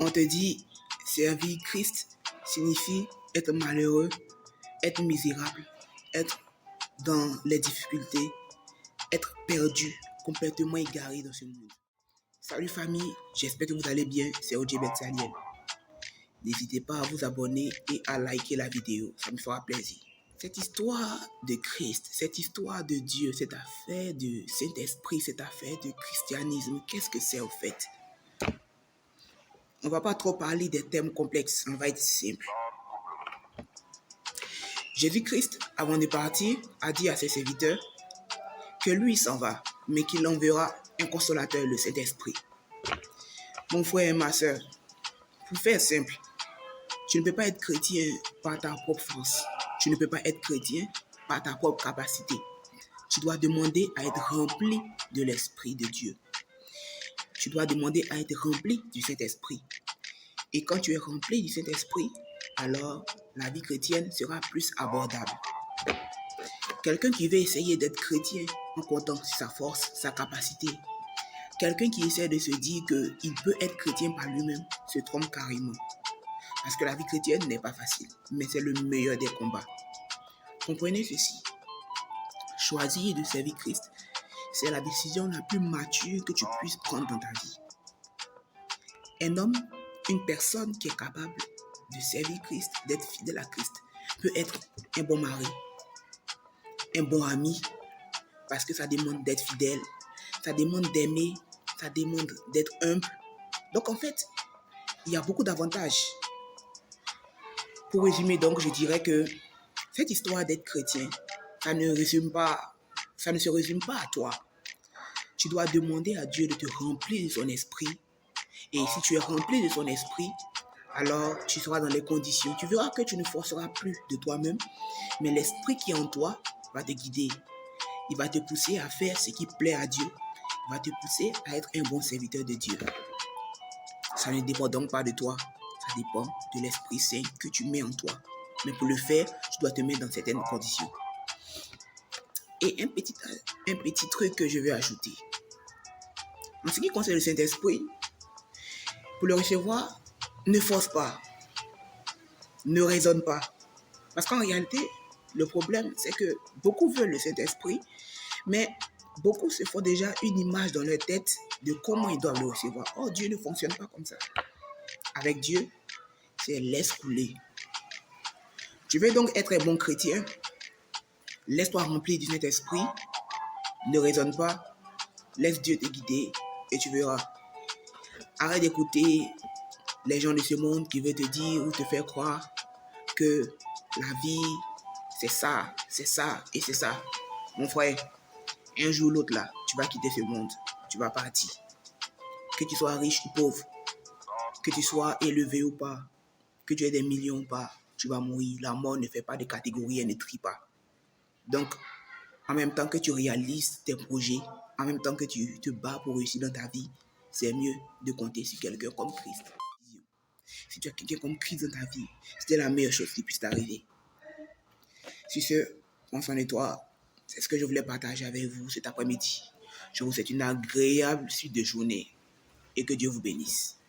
On te dit, servir Christ signifie être malheureux, être misérable, être dans les difficultés, être perdu, complètement égaré dans ce monde. Salut famille, j'espère que vous allez bien, c'est OJ Betsalien. N'hésitez pas à vous abonner et à liker la vidéo, ça me fera plaisir. Cette histoire de Christ, cette histoire de Dieu, cette affaire de Saint-Esprit, cette affaire de christianisme, qu'est-ce que c'est au fait? On va pas trop parler des thèmes complexes, on va être simple. Jésus-Christ, avant de partir, a dit à ses serviteurs que lui s'en va, mais qu'il enverra un consolateur, le Saint-Esprit. Mon frère et ma soeur, pour faire simple, tu ne peux pas être chrétien par ta propre force. Tu ne peux pas être chrétien par ta propre capacité. Tu dois demander à être rempli de l'Esprit de Dieu. Tu dois demander à être rempli du Saint-Esprit. Et quand tu es rempli du Saint-Esprit, alors la vie chrétienne sera plus abordable. Quelqu'un qui veut essayer d'être chrétien en comptant sur sa force, sa capacité, quelqu'un qui essaie de se dire qu'il peut être chrétien par lui-même se trompe carrément. Parce que la vie chrétienne n'est pas facile, mais c'est le meilleur des combats. Comprenez ceci. Choisir de servir Christ, c'est la décision la plus mature que tu puisses prendre dans ta vie. Un homme, une personne qui est capable de servir Christ, d'être fidèle à Christ, peut être un bon mari, un bon ami, parce que ça demande d'être fidèle, ça demande d'aimer, ça demande d'être humble. Donc en fait, il y a beaucoup d'avantages. Pour résumer donc, je dirais que cette histoire d'être chrétien, ça ne se résume pas à toi. Tu dois demander à Dieu de te remplir de son esprit. Et si tu es rempli de son esprit, alors tu seras dans les conditions. Tu verras que tu ne forceras plus de toi-même, mais l'esprit qui est en toi va te guider. Il va te pousser à faire ce qui plaît à Dieu. Il va te pousser à être un bon serviteur de Dieu. Ça ne dépend donc pas de toi. Ça dépend de l'Esprit Saint que tu mets en toi. Mais pour le faire, tu dois te mettre dans certaines conditions. Et un petit truc que je veux ajouter. En ce qui concerne le Saint-Esprit, pour le recevoir, ne force pas, ne raisonne pas. Parce qu'en réalité, le problème, c'est que beaucoup veulent le Saint-Esprit, mais beaucoup se font déjà une image dans leur tête de comment ils doivent le recevoir. Oh, Dieu ne fonctionne pas comme ça. Avec Dieu, c'est laisse couler. Tu veux donc être un bon chrétien? Laisse-toi remplir du Saint-Esprit, ne raisonne pas, laisse Dieu te guider et tu verras. Arrête d'écouter les gens de ce monde qui veulent te dire ou te faire croire que la vie, c'est ça et c'est ça. Mon frère, un jour ou l'autre là, tu vas quitter ce monde, tu vas partir. Que tu sois riche ou pauvre, que tu sois élevé ou pas, que tu aies des millions ou pas, tu vas mourir. La mort ne fait pas de catégorie, elle ne trie pas. Donc, en même temps que tu réalises tes projets, en même temps que tu te bats pour réussir dans ta vie, c'est mieux de compter sur quelqu'un comme Christ. Si tu as quelqu'un comme Christ dans ta vie, c'est la meilleure chose qui puisse t'arriver. Sur ce, prends soin de toi. C'est ce que je voulais partager avec vous cet après-midi. Je vous souhaite une agréable suite de journée et que Dieu vous bénisse.